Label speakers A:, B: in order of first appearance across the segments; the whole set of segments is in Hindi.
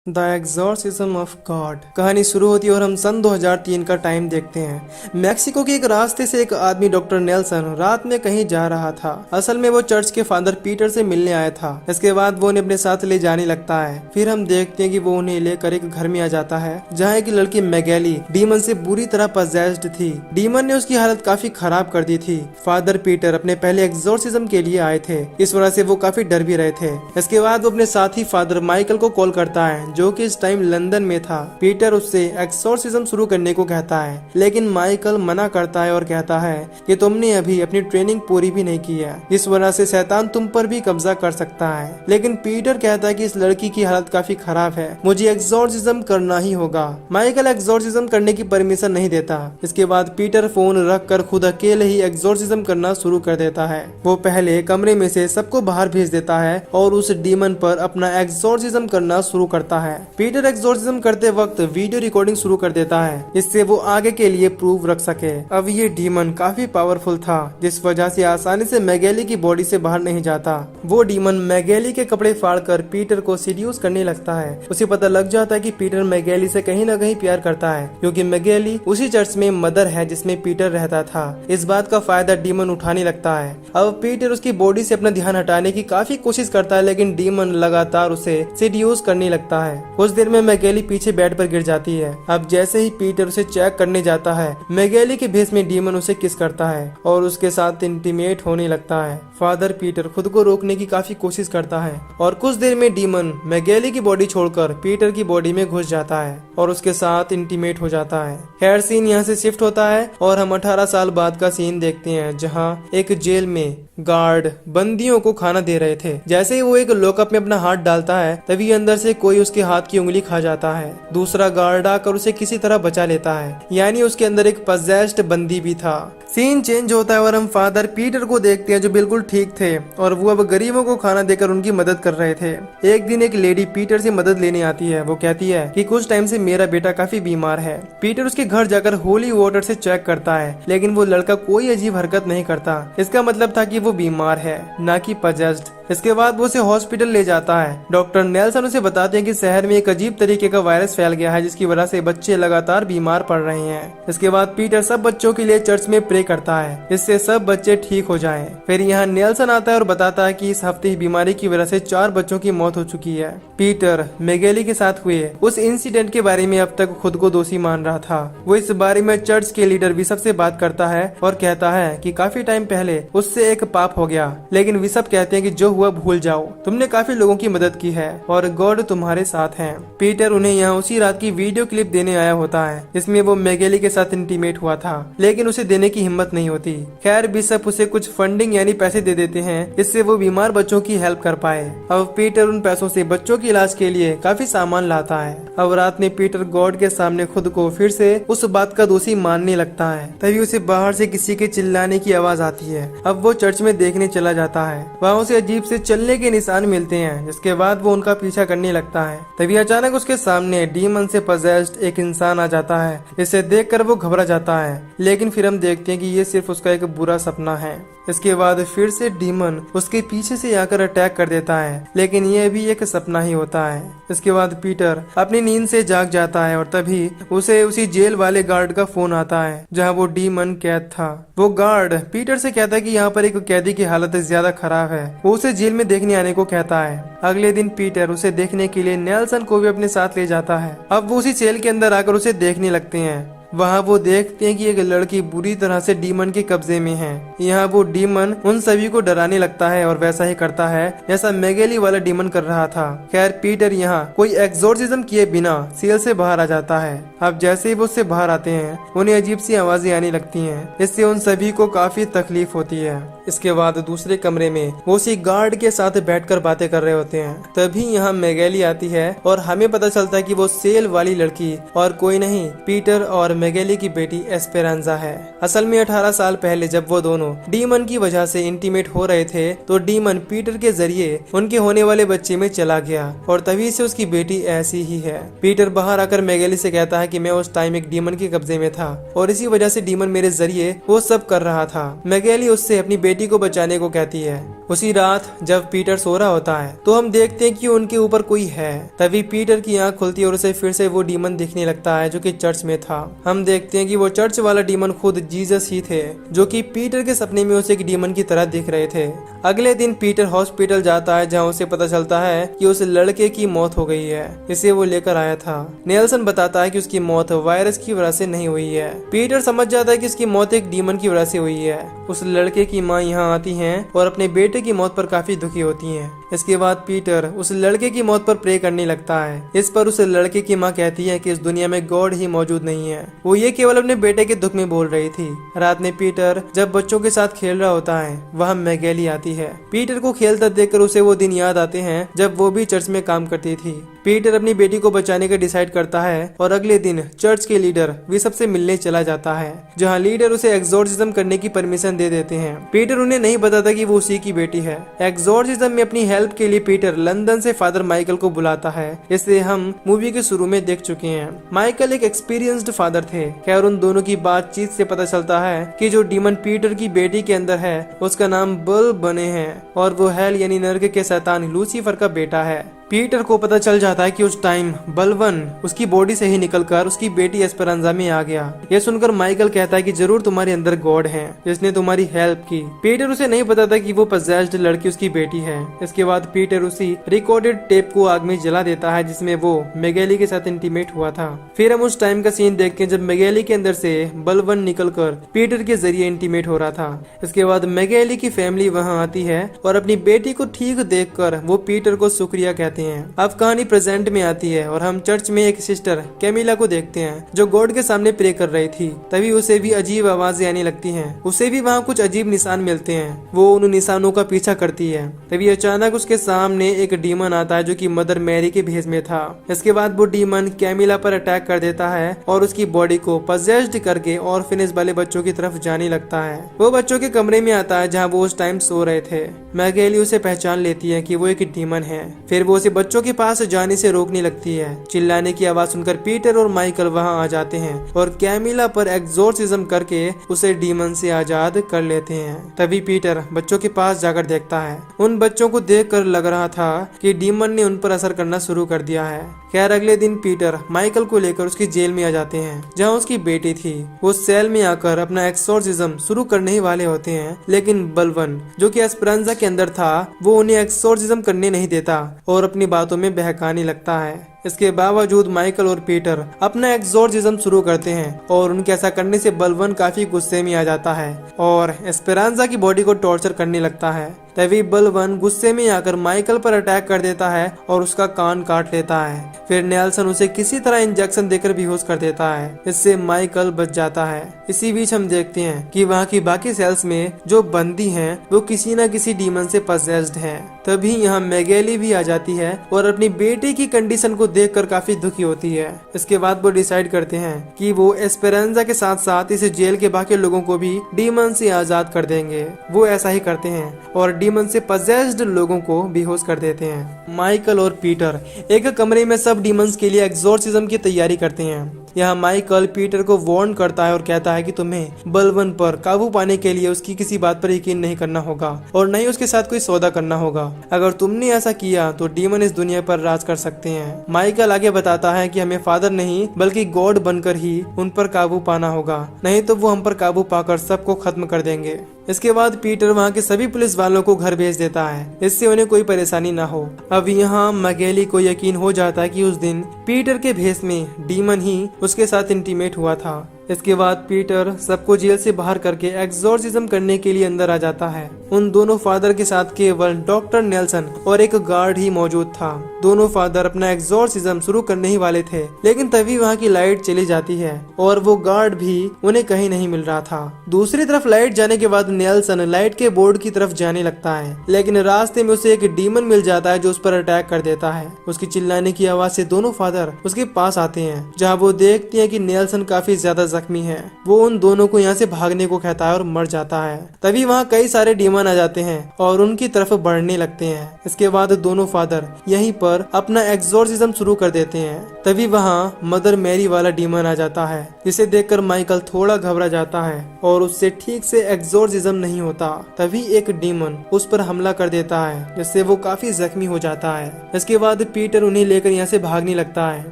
A: द एग्जॉर्सिज्म ऑफ गॉड कहानी शुरू होती है और हम सन 2003 का टाइम देखते हैं। मैक्सिको के एक रास्ते से एक आदमी डॉक्टर नेल्सन रात में कहीं जा रहा था। असल में वो चर्च के फादर पीटर से मिलने आया था। इसके बाद वो उन्हें अपने साथ ले जाने लगता है। फिर हम देखते हैं कि वो उन्हें लेकर एक घर में आ जाता है जहाँ एक लड़की मैगेली डीमन से बुरी तरह पजेस्ड थी। डीमन ने उसकी हालत काफी खराब कर दी थी। फादर पीटर अपने पहले एग्जॉर्सिज्म के लिए आए थे, इस वजह से वो काफी डर भी रहे थे। इसके बाद वो अपने साथी फादर माइकल को कॉल करता है जो कि इस टाइम लंदन में था। पीटर उससे एक्सोर्सिज्म शुरू करने को कहता है, लेकिन माइकल मना करता है और कहता है कि तुमने अभी अपनी ट्रेनिंग पूरी भी नहीं की है, इस वजह से शैतान तुम पर भी कब्जा कर सकता है। लेकिन पीटर कहता है कि इस लड़की की हालत काफी खराब है, मुझे एक्सोर्सिज्म करना ही होगा। माइकल एक्सोर्सिज्म करने की परमिशन नहीं देता। इसके बाद पीटर फोन रख कर खुद अकेले ही एक्सोर्सिज्म करना शुरू कर देता है। वो पहले कमरे में से सबको बाहर भेज देता है और उस डीमन पर अपना एक्सोर्सिज्म करना शुरू करता है। पीटर एक्सोर्सिज्म करते वक्त वीडियो रिकॉर्डिंग शुरू कर देता है, इससे वो आगे के लिए प्रूफ रख सके। अब ये डीमन काफी पावरफुल था, जिस वजह से आसानी से मैगेली की बॉडी से बाहर नहीं जाता। वो डीमन मैगेली के कपड़े फाड़कर पीटर को सीड्यूस करने लगता है। उसे पता लग जाता है कि पीटर मैगेली से कहीं न कहीं प्यार करता है, क्योंकि मैगेली उसी चर्च में मदर है जिसमें पीटर रहता था। इस बात का फायदा डीमन उठाने लगता है। अब पीटर उसकी बॉडी से अपना ध्यान हटाने की काफी कोशिश करता है, लेकिन डीमन लगातार उसे सीड्यूस करने लगता है। कुछ देर में मैगेली पीछे बेड पर गिर जाती है। अब जैसे ही पीटर उसे चेक करने जाता है, मैगेली के भेष में डीमन उसे किस करता है और उसके साथ इंटीमेट होने लगता है। फादर पीटर खुद को रोकने की काफी कोशिश करता है और कुछ देर में डीमन मैगेली की बॉडी छोड़कर पीटर की बॉडी में घुस जाता है और उसके साथ इंटीमेट हो जाता है। खैर सीन यहाँ से शिफ्ट होता है और हम 18 साल बाद का सीन देखते हैं, जहाँ एक जेल में गार्ड बंदियों को खाना दे रहे थे। जैसे ही वो एक लॉकअप में अपना हाथ डालता है, तभी अंदर से कोई उसके हाथ की उंगली खा जाता है। दूसरा गार्ड आकर उसे किसी तरह बचा लेता है, यानी उसके अंदर एक पजेस्ड बंदी भी था। सीन चेंज होता है और हम फादर पीटर को देखते हैं जो बिल्कुल ठीक थे और वो अब गरीबों को खाना देकर उनकी मदद कर रहे थे। एक दिन एक लेडी पीटर से मदद लेने आती है। वो कहती है कि कुछ टाइम से मेरा बेटा काफी बीमार है। पीटर उसके घर जाकर होली वाटर से चेक करता है, लेकिन वो लड़का कोई अजीब हरकत नहीं करता। इसका मतलब था कि वो बीमार है, ना कि पजेस्ड। इसके बाद वो उसे हॉस्पिटल ले जाता है। डॉक्टर नेल्सन उसे बताते हैं कि शहर में एक अजीब तरीके का वायरस फैल गया है, जिसकी वजह से बच्चे लगातार बीमार पड़ रहे हैं। इसके बाद पीटर सब बच्चों के लिए चर्च में प्रे करता है, इससे सब बच्चे ठीक हो जाएं। फिर यहाँ नेल्सन आता है और बताता है कि इस हफ्ते ही बीमारी की वजह से 4 बच्चों की मौत हो चुकी है। पीटर मैगेली के साथ हुए उस इंसिडेंट के बारे में अब तक खुद को दोषी मान रहा था। वो इस बारे में चर्च के लीडर विशप से बात करता है और कहता है कि काफी टाइम पहले उससे एक पाप हो गया, लेकिन विशप कहते हैं कि जो हुआ भूल जाओ, तुमने काफी लोगों की मदद की है और गॉड तुम्हारे साथ है। पीटर उन्हें यहाँ उसी रात की वीडियो क्लिप देने आया होता है, इसमें वो मैगेली के साथ इंटीमेट हुआ था, लेकिन उसे देने की हिम्मत नहीं होती। खैर बिशप उसे कुछ फंडिंग यानी पैसे दे देते हैं, इससे वो बीमार बच्चों की हेल्प कर पाए। अब पीटर उन पैसों से बच्चों के इलाज के लिए काफी सामान लाता है। अब रात में पीटर गॉड के सामने खुद को फिर से उस बात का दोषी मानने लगता है। तभी उसे बाहर से किसी के चिल्लाने की आवाज आती है। अब वो चर्च में देखने चला जाता है। वहाँ उसे अजीब से चलने के निशान मिलते हैं, जिसके बाद वो उनका पीछा करने लगता है। तभी अचानक उसके सामने डीमन से पजेस्ड एक इंसान आ जाता है। इसे देखकर वो घबरा जाता है, लेकिन फिर हम देखते हैं कि ये सिर्फ उसका एक बुरा सपना है। इसके बाद फिर से डीमन उसके पीछे से आकर अटैक कर देता है, लेकिन ये भी एक सपना ही होता है। इसके बाद पीटर अपनी नींद से जाग जाता है और तभी उसे उसी जेल वाले गार्ड का फोन आता है, जहां वो डीमन कैद था। वो गार्ड पीटर से कहता है कि यहाँ पर एक कैदी की हालत ज्यादा खराब है। वो उसे जेल में देखने आने को कहता है। अगले दिन पीटर उसे देखने के लिए नेल्सन को भी अपने साथ ले जाता है। अब वो उसी सेल के अंदर आकर उसे देखने लगते हैं। वहाँ वो देखते हैं कि एक लड़की बुरी तरह से डीमन के कब्जे में है। यहाँ वो डीमन उन सभी को डराने लगता है और वैसा ही करता है जैसा मैगेली वाला डीमन कर रहा था। खैर पीटर यहाँ कोई एक्सोर्सिज्म किए बिना सेल से बाहर आ जाता है। अब जैसे ही वो उससे बाहर आते हैं, उन्हें अजीब सी आवाजें आने लगती हैं। इससे उन सभी को काफी तकलीफ होती है। इसके बाद दूसरे कमरे में वो उसी गार्ड के साथ बैठकर बातें कर रहे होते हैं। तभी यहाँ मैगेली आती है और हमें पता चलता है कि वो सेल वाली लड़की और कोई नहीं, पीटर और मैगेली की बेटी एस्पेरांजा है। असल में 18 साल पहले जब वो दोनों डीमन की वजह से इंटीमेट हो रहे थे तो डीमन पीटर के जरिए उनके होने वाले बच्चे में चला गया और तभी से उसकी बेटी ऐसी ही है। पीटर बाहर आकर मैगेली से कहता है कि मैं उस टाइम एक डीमन के कब्जे में था और इसी वजह से डीमन मेरे जरिए वो सब कर रहा था। मैगेली उससे अपनी बेटी को बचाने को कहती है। उसी रात जब पीटर सो रहा होता है तो हम देखते हैं कि उनके ऊपर कोई है। तभी पीटर की आंख खुलती है और उसे फिर से वो डीमन दिखने लगता है जो कि चर्च में था। हम देखते हैं कि वो चर्च वाला डीमन खुद जीसस ही थे जो कि पीटर के सपने में उसे एक डीमन की तरह दिख रहे थे। अगले दिन पीटर हॉस्पिटल जाता है जहाँ उसे पता चलता है कि उस लड़के की मौत हो गई है, इसे वो लेकर आया था। नेल्सन बताता है कि उसकी मौत वायरस की वजह से नहीं हुई है। पीटर समझ जाता है कि उसकी मौत एक डीमन की वजह से हुई है। उस लड़के की माँ यहाँ आती है और अपने बेटे की मौत पर काफी दुखी होती है। इसके बाद पीटर उस लड़के की मौत पर प्रे करने लगता है। इस पर उस लड़के की माँ कहती है कि इस दुनिया में गॉड ही मौजूद नहीं है। वो ये केवल अपने बेटे के दुख में बोल रही थी। रात में पीटर जब बच्चों के साथ खेल रहा होता है वहाँ मैगेली आती है। पीटर को खेलता देखकर उसे वो दिन याद आते हैं जब वो भी चर्च में काम करती थी। पीटर अपनी बेटी को बचाने का डिसाइड करता है और अगले दिन चर्च के लीडर बिशप से मिलने चला जाता है जहाँ लीडर उसे एक्सोर्सिज्म करने की परमिशन दे देते हैं। पीटर उन्हें नहीं बताता कि वो उसी की बेटी है। एक्सोर्सिज्म में अपनी हेल्प के लिए पीटर लंदन से फादर माइकल को बुलाता है। इसे हम मूवी के शुरू में देख चुके हैं। माइकल एक एक्सपीरियंस्ड फादर थे। खैर उन दोनों की बातचीत से पता चलता है कि जो डीमन पीटर की बेटी के अंदर है उसका नाम बल बने है और वो हेल यानी नर्क के शैतान लूसीफर का बेटा है। पीटर को पता चल जाता है कि उस टाइम बलवन उसकी बॉडी से ही निकलकर उसकी बेटी एस्पेरांजा में आ गया। यह सुनकर माइकल कहता है कि जरूर तुम्हारे अंदर गॉड है जिसने तुम्हारी हेल्प की। पीटर उसे नहीं बताता कि वो पजेस्ड लड़की उसकी बेटी है। इसके बाद पीटर उसी रिकॉर्डेड टेप को आग में जला देता है जिसमें वो मैगेली के साथ इंटीमेट हुआ था। फिर हम उस टाइम का सीन देखते हैं जब मैगेली के अंदर से बलवन निकलकर पीटर के जरिए इंटीमेट हो रहा था। इसके बाद मैगेली की फैमिली वहाँ आती है और अपनी बेटी को ठीक देखकर वो पीटर को शुक्रिया कहते हैं। अब कहानी प्रेजेंट में आती है और हम चर्च में एक सिस्टर कैमिला को देखते हैं जो गॉड के सामने प्रे कर रही थी। तभी उसे भी अजीब आवाजें आने लगती हैं। उसे भी वहाँ कुछ अजीब निशान मिलते हैं। वो उन निशानों का पीछा करती है। तभी अचानक उसके सामने एक डीमन आता है जो कि मदर मैरी के भेष में था। इसके बाद वो डीमन कैमिला पर अटैक कर देता है और उसकी बॉडी को पजेस्ड करके ऑर्फनेज वाले बच्चों की तरफ जाने लगता है। वो बच्चों के कमरे में आता है जहाँ वो उस टाइम सो रहे थे। मैगेली उसे पहचान लेती है कि वो एक डीमन है। फिर वो उसे बच्चों के पास जाने से रोकने लगती है। चिल्लाने की आवाज सुनकर पीटर और माइकल वहां आ जाते हैं और कैमिला पर एक्सोर्सिज्म करके उसे डीमन से आजाद कर लेते हैं। तभी पीटर बच्चों के पास जाकर देखता है। उन बच्चों को देखकर लग रहा था कि डीमन ने उन पर असर करना शुरू कर दिया है। खैर अगले दिन पीटर माइकल को लेकर उसकी जेल में आ जाते हैं जहाँ उसकी बेटी थी। वो सेल में आकर अपना एक्सोर्सिज्म शुरू करने ही वाले होते हैं, लेकिन बलवन जो कि एस्पेरांजा के अंदर था वो उन्हें एक्सोर्सिज्म करने नहीं देता और अपनी बातों में बहकाने लगता है। इसके बावजूद माइकल और पीटर अपना एक्सोर्सिज्म शुरू करते हैं और उनके ऐसा करने से बलवन काफी गुस्से में आ जाता है और एस्पेरांजा की बॉडी को टॉर्चर करने लगता है। तभी बलवन गुस्से में आकर माइकल पर अटैक कर देता है और उसका कान काट लेता है। फिर नेल्सन उसे किसी तरह इंजेक्शन देकर बेहोश कर देता है। इससे माइकल बच जाता है। इसी बीच हम देखते हैं कि वहाँ की बाकी सेल्स में जो बंदी हैं वो किसी न किसी डीमन से पजेस्ड हैं। तभी यहाँ मैगेली भी आ जाती है और अपनी बेटी की कंडीशन को देखकर काफी दुखी होती है। इसके बाद वो डिसाइड करते हैं कि वो एस्पेरांजा के साथ साथ इस जेल के बाकी लोगों को भी डीमन से आजाद कर देंगे। वो ऐसा ही करते हैं और डीमन से पजेस्ड लोगों को बेहोश कर देते हैं। माइकल और पीटर एक कमरे में सब डीमंस के लिए एक्सोर्सिज्म की तैयारी करते हैं। यहाँ माइकल पीटर को वार्न करता है और कहता है कि तुम्हें बलवन पर काबू पाने के लिए उसकी किसी बात पर यकीन नहीं करना होगा और न ही उसके साथ कोई सौदा करना होगा। अगर तुमने ऐसा किया तो डीमन इस दुनिया पर राज कर सकते हैं। माइकल आगे बताता है कि हमें फादर नहीं बल्कि गॉड बनकर ही उन पर काबू पाना होगा, नहीं तो वो हम पर काबू पाकर सबको खत्म कर देंगे। इसके बाद पीटर वहाँ के सभी पुलिस वालों को घर भेज देता है, इससे उन्हें कोई परेशानी ना हो। अब यहाँ मैगेली को यकीन हो जाता है कि उस दिन पीटर के भेष में डीमन ही उसके साथ इंटीमेट हुआ था। इसके बाद पीटर सबको जेल से बाहर करके एक्सोर्सिज्म करने के लिए अंदर आ जाता है। उन दोनों फादर के साथ केवल डॉक्टर नेल्सन और एक गार्ड ही मौजूद था। दोनों फादर अपना एग्जॉर्सिज्म शुरू करने ही वाले थे, लेकिन तभी वहाँ की लाइट चली जाती है और वो गार्ड भी उन्हें कहीं नहीं मिल रहा था। दूसरी तरफ लाइट जाने के बाद नेल्सन लाइट के बोर्ड की तरफ जाने लगता है, लेकिन रास्ते में उसे एक डीमन मिल जाता है जो उस पर अटैक कर देता है। उसकी चिल्लाने की आवाज से दोनों फादर उसके पास आते हैं, जहाँ वो देखते हैं कि नेल्सन काफी ज्यादा जख्मी है। वो उन दोनों को यहाँ से भागने को कहता है और मर जाता है। तभी वहाँ कई सारे डीमन आ जाते हैं और उनकी तरफ बढ़ने लगते हैं। इसके बाद दोनों फादर यहीं पर अपना एग्जॉर्सिज्म शुरू कर देते हैं। तभी वहाँ मदर मैरी वाला डीमन आ जाता है, जिसे देखकर माइकल थोड़ा घबरा जाता है और उससे ठीक से एग्जॉर्सिज्म नहीं होता। तभी एक डीमन उस पर हमला कर देता है, जिससे वो काफी जख्मी हो जाता है। इसके बाद पीटर उन्हें लेकर यहाँ से भागने लगता है।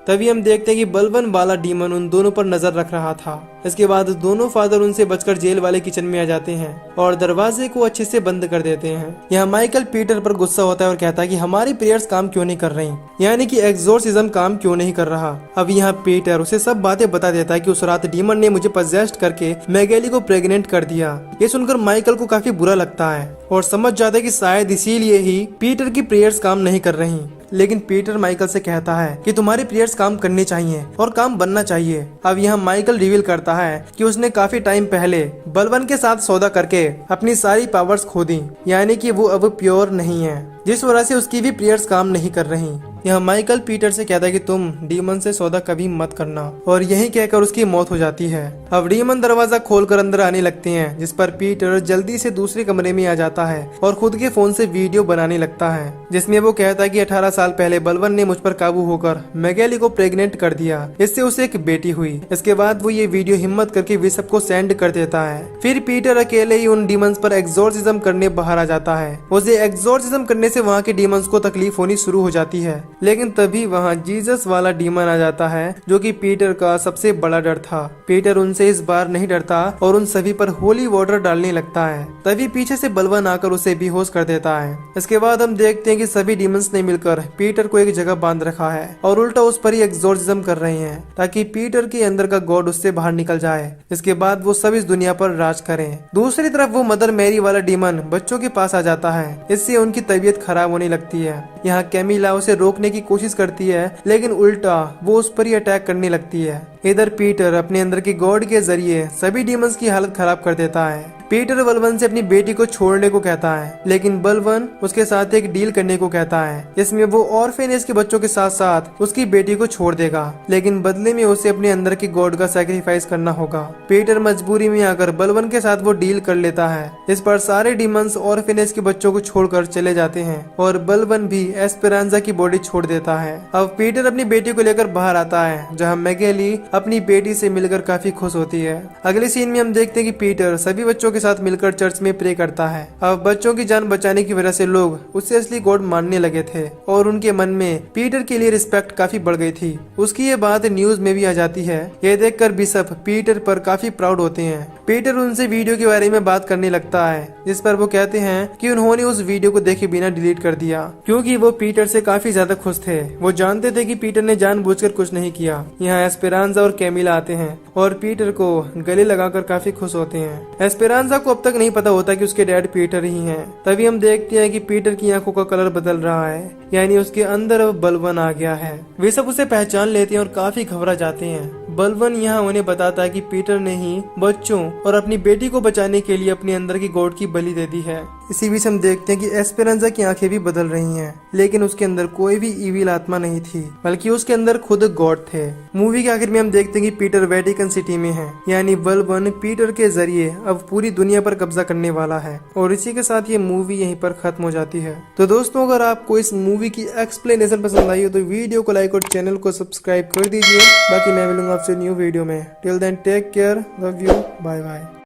A: तभी हम देखते हैं कि बलवन वाला डीमन उन दोनों पर नजर रख रहा था। इसके बाद दोनों फादर उनसे बचकर जेल वाले किचन में आ जाते हैं और दरवाजे को अच्छे से बंद कर देते हैं। यहाँ माइकल पीटर पर गुस्सा होता है और कहता है कि हमारी प्रेयर्स काम क्यों नहीं कर रही, यानी कि एग्जॉर्सिज्म काम क्यों नहीं कर रहा। अब यहाँ पीटर उसे सब बातें बता देता है कि उस रात डीमन ने मुझे पजेस्ट करके मैगेली को प्रेग्नेंट कर दिया। ये सुनकर माइकल को काफी बुरा लगता है और समझ जाता है कि शायद इसीलिए ही पीटर की प्रेयर्स काम नहीं कर रही। लेकिन पीटर माइकल से कहता है कि तुम्हारी प्रेयर्स काम करने चाहिए और काम बनना चाहिए। अब यहाँ माइकल रिवील करता है कि उसने काफी टाइम पहले बलवन के साथ सौदा करके अपनी सारी पावर्स खो दी, यानी कि वो अब प्योर नहीं है, जिस वजह से उसकी भी प्रेयर्स काम नहीं कर रही। यहाँ माइकल पीटर से कहता है कि तुम डीमन से सौदा कभी मत करना, और यही कहकर उसकी मौत हो जाती है। अब डीमन दरवाजा खोलकर अंदर आने लगते हैं, जिस पर पीटर जल्दी से दूसरे कमरे में आ जाता है और खुद के फोन से वीडियो बनाने लगता है, जिसमें वो कहता है कि 18 साल पहले बलवन ने मुझ पर काबू होकर मैगेली को प्रेग्नेंट कर दिया, इससे उसे एक बेटी हुई। इसके बाद वो ये वीडियो हिम्मत करके बिशप को सेंड कर देता है। फिर पीटर अकेले ही उन डीमंस पर एग्जॉर्सिज्म करने बाहर आ जाता है। उसे एग्जॉर्सिज्म करने से वहाँ के डीमंस को तकलीफ होनी शुरू हो जाती है, लेकिन तभी वहाँ जीसस वाला डीमन आ जाता है, जो कि पीटर का सबसे बड़ा डर था। पीटर उनसे इस बार नहीं डरता और उन सभी पर होली वाटर डालने लगता है। तभी पीछे से बलवन आकर उसे बेहोश कर देता है। इसके बाद हम देखते हैं कि सभी डीमंस ने मिलकर पीटर को एक जगह बांध रखा है और उल्टा उस पर ही एग्जॉर्सिज्म कर रहे हैं, ताकि पीटर के अंदर का गॉड उससे बाहर निकल जाए। इसके बाद वो सब इस दुनिया पर राज करें। दूसरी तरफ वो मदर मैरी वाला डीमन बच्चों के पास आ जाता है, इससे उनकी तबीयत खराब होने लगती है। यहाँ कैमिला उसे रोकने की कोशिश करती है, लेकिन उल्टा वो उस पर ही अटैक करने लगती है। इधर पीटर अपने अंदर की गॉड के जरिए सभी डीमंस की हालत खराब कर देता है। पीटर बलवन से अपनी बेटी को छोड़ने को कहता है, लेकिन बलवन उसके साथ एक डील करने को कहता है, जिसमें वो ऑर्फेनेज के बच्चों के साथ साथ उसकी बेटी को छोड़ देगा, लेकिन बदले में उसे अपने अंदर की गॉड का सैक्रिफाइस करना होगा। पीटर मजबूरी में आकर बलवन के साथ वो डील कर लेता है। इस पर सारे डीमंस ऑर्फेनेज के बच्चों को छोड़कर चले जाते हैं और बलवन भी एस्पेरांजा की बॉडी छोड़ देता है। अब पीटर अपनी बेटी को लेकर बाहर आता है, जहाँ मैगेली अपनी बेटी से मिलकर काफी खुश होती है। अगले सीन में हम देखते हैं कि पीटर सभी बच्चों के साथ मिलकर चर्च में प्रे करता है। अब बच्चों की जान बचाने की वजह से लोग उसे असली गॉड मानने लगे थे और उनके मन में पीटर के लिए रिस्पेक्ट काफी बढ़ गई थी। उसकी ये बात न्यूज में भी आ जाती है। ये देखकर बिशप पीटर पर काफी प्राउड होते हैं। पीटर उनसे वीडियो के बारे में बात करने लगता है, जिस पर वो कहते हैं कि उन्होंने उस वीडियो को देखे बिना डिलीट कर दिया, क्योंकि वो पीटर से काफी ज्यादा खुश थे। वो जानते थे कि पीटर ने जानबूझकर कुछ नहीं किया। यहाँ एस्पेरांजा और कैमिला आते हैं और पीटर को गले लगाकर काफी खुश होते हैं। एस्पेरांजा को अब तक नहीं पता होता कि उसके डैड पीटर ही हैं। तभी हम देखते हैं कि पीटर की आंखों का कलर बदल रहा है, यानी उसके अंदर अब बलवन आ गया है। वे सब उसे पहचान लेते हैं और काफी घबरा जाते हैं। बलवन यहाँ उन्हें बताता है कि पीटर ने ही बच्चों और अपनी बेटी को बचाने के लिए अपने अंदर की गॉड की बलि दे दी है। इसी बीच हम देखते हैं कि एस्पेरांजा की आंखें भी बदल रही हैं, लेकिन उसके अंदर कोई भी इविल आत्मा नहीं थी, बल्कि उसके अंदर खुद गॉड थे। मूवी के आखिर में हम देखते हैं कि पीटर वेटिकन सिटी में है, यानी बलवन पीटर के जरिए अब पूरी दुनिया पर कब्जा करने वाला है। और इसी के साथ ये मूवी यहीं पर खत्म हो जाती है। तो दोस्तों, अगर आपको इस मूवी की एक्सप्लेनेशन पसंद आई हो तो वीडियो को लाइक और चैनल को सब्सक्राइब कर दीजिए। बाकी मैं मिलूंगा आपसे न्यू वीडियो में। Till then take care, love you, bye bye.